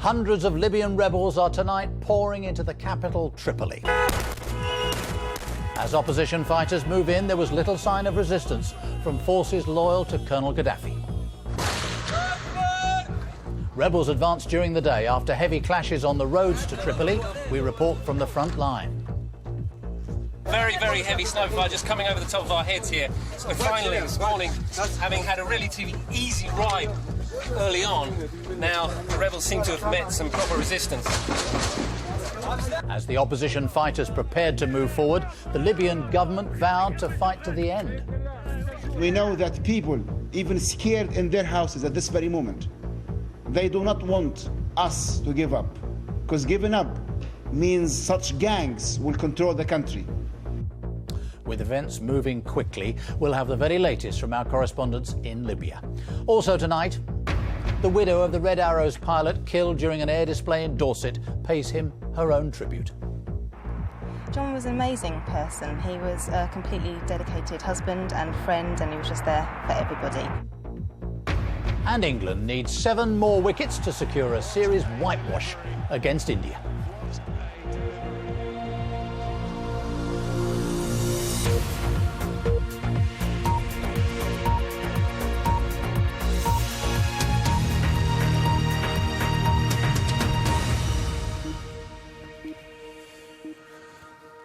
Hundreds of Libyan rebels are tonight pouring into the capital, Tripoli. As opposition fighters move in, there was little sign of resistance from forces loyal to Colonel Gaddafi. Rebels advanced during the day after heavy clashes on the roads to Tripoli. We report from the front line. Very, very heavy snowfall just coming over the top of our heads here. So finally, this morning, having had a relatively easy ride early on, now the rebels seem to have met some proper resistance. As the opposition fighters prepared to move forward, the Libyan government vowed to fight to the end. We know that people, even scared in their houses at this very moment, they do not want us to give up, because giving up means such gangs will control the country. With events moving quickly, we'll have the very latest from our correspondents in Libya. Also tonight, the widow of the Red Arrow's pilot killed during an air display in Dorset pays him her own tribute. John was an amazing person. He was a completely dedicated husband and friend, and he was just there for everybody. And England needs 7 more wickets to secure a series whitewash against India.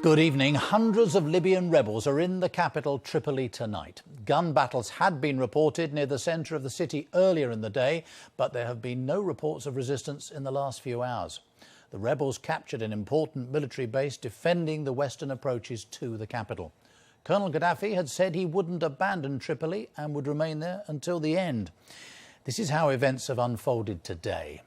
Good evening. Hundreds of Libyan rebels are in the capital, Tripoli, tonight. Gun battles had been reported near the centre of the city earlier in the day, but there have been no reports of resistance in the last few hours. The rebels captured an important military base defending the western approaches to the capital. Colonel Gaddafi had said he wouldn't abandon Tripoli and would remain there until the end. This is how events have unfolded today.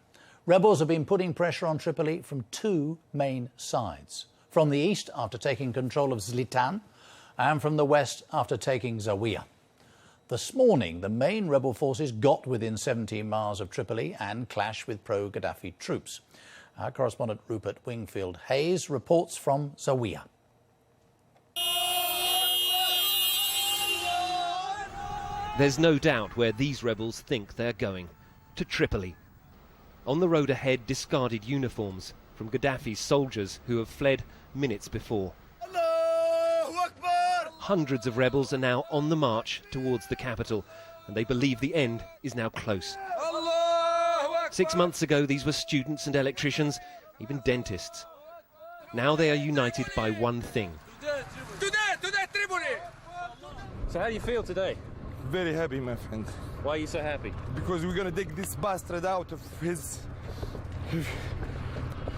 Rebels have been putting pressure on Tripoli from 2 main sides. From the east after taking control of Zlitan, and from the west after taking Zawiya. This morning, the main rebel forces got within 17 miles of Tripoli and clashed with pro-Gaddafi troops. Our correspondent Rupert Wingfield-Hayes reports from Zawiya. There's no doubt where these rebels think they're going. To Tripoli. On the road ahead, discarded uniforms from Gaddafi's soldiers who have fled minutes before. Hundreds of rebels are now on the march towards the capital, and they believe the end is now close. 6 months ago, these were students and electricians, even dentists. Now they are united by one thing. Today, Tripoli! So how do you feel today? Very happy, my friend. Why are you so happy? Because we're gonna take this bastard out of his...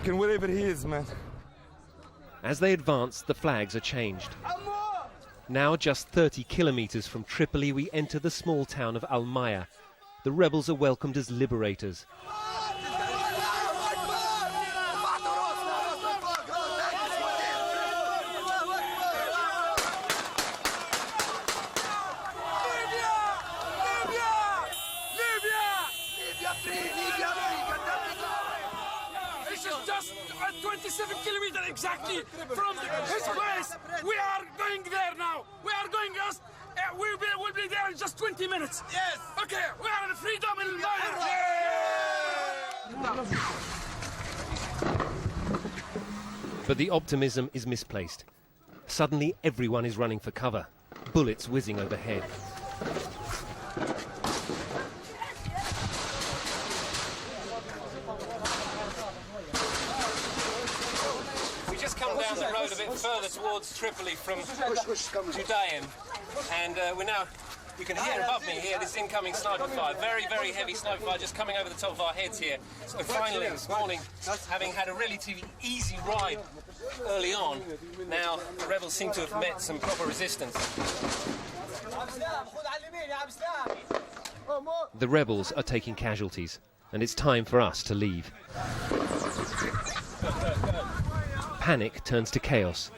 wherever he is, man. As they advance, the flags are changed. Now just 30 kilometres from Tripoli, we enter the small town of Al-Maya. The rebels are welcomed as liberators. This is just 27 kilometers exactly from his place. We are going there now. We are going just. We'll be there in just 20 minutes. Yes. Okay. We are in freedom in life. But the optimism is misplaced. Suddenly, everyone is running for cover. Bullets whizzing overhead. We just come down the road a bit further towards Tripoli from Judean, and we're now, you can hear above me here this incoming sniper fire. Very, very heavy sniper fire just coming over the top of our heads here. So finally, this morning, having had a relatively easy ride early on, now the rebels seem to have met some proper resistance. The rebels are taking casualties, and it's time for us to leave. Panic turns to chaos.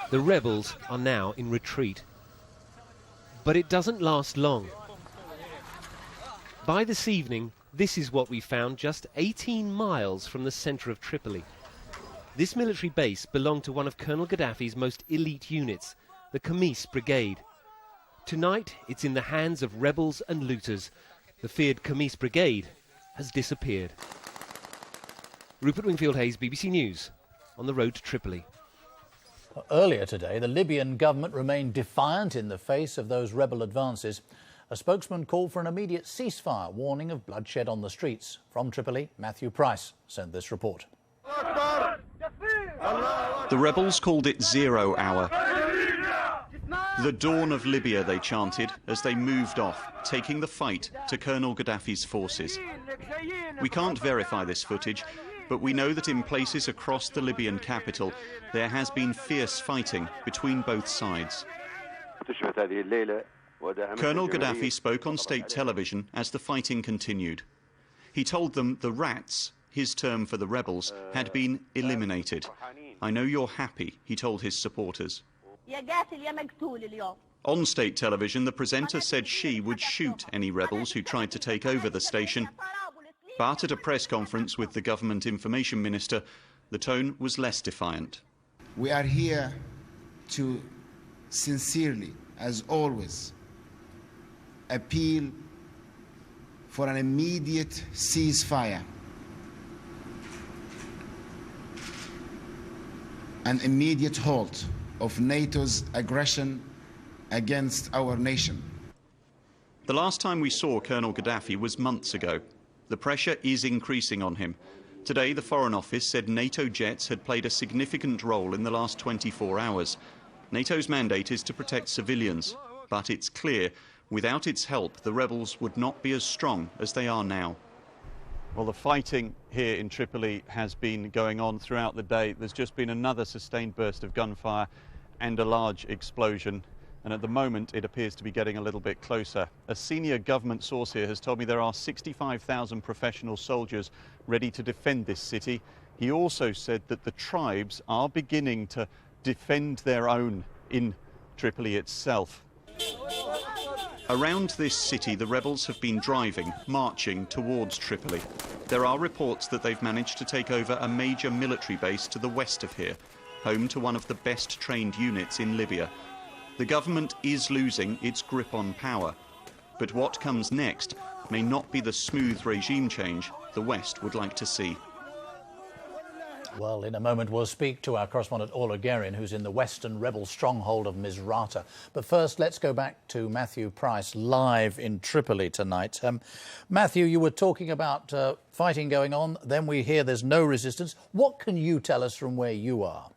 The rebels are now in retreat. But it doesn't last long. By this evening, This is what we found just 18 miles from the centre of Tripoli. This military base belonged to one of Colonel Gaddafi's most elite units, the Khamis Brigade. Tonight, it's in the hands of rebels and looters. The feared Khamis Brigade has disappeared. Rupert Wingfield-Hayes, BBC News, on the road to Tripoli. Earlier today, the Libyan government remained defiant in the face of those rebel advances. A spokesman called for an immediate ceasefire, warning of bloodshed on the streets. From Tripoli, Matthew Price sent this report. The rebels called it 0 hour. The dawn of Libya, they chanted, as they moved off, taking the fight to Colonel Gaddafi's forces. We can't verify this footage, but we know that in places across the Libyan capital, there has been fierce fighting between both sides. Colonel Gaddafi spoke on state television as the fighting continued. He told them the rats, his term for the rebels, had been eliminated. I know you're happy, he told his supporters. On state television, the presenter said she would shoot any rebels who tried to take over the station. But at a press conference with the government information minister, the tone was less defiant. We are here to sincerely, as always, appeal for an immediate ceasefire, an immediate halt of NATO's aggression against our nation. The last time we saw Colonel Gaddafi was months ago. The pressure is increasing on him. Today, the Foreign Office said NATO jets had played a significant role in the last 24 hours. NATO's mandate is to protect civilians, but it's clear, without its help, the rebels would not be as strong as they are now. Well, the fighting here in Tripoli has been going on throughout the day. There's just been another sustained burst of gunfire and a large explosion. And at the moment, it appears to be getting a little bit closer. A senior government source here has told me there are 65,000 professional soldiers ready to defend this city. He also said that the tribes are beginning to defend their own in Tripoli itself. Around this city, the rebels have been driving, marching towards Tripoli. There are reports that they've managed to take over a major military base to the west of here, home to one of the best trained units in Libya. The government is losing its grip on power, but what comes next may not be the smooth regime change the West would like to see. Well, in a moment we'll speak to our correspondent Orla Guerin, who's in the western rebel stronghold of Misrata. But first, let's go back to Matthew Price, live in Tripoli tonight. Matthew, you were talking about fighting going on, then we hear there's no resistance. What can you tell us from where you are?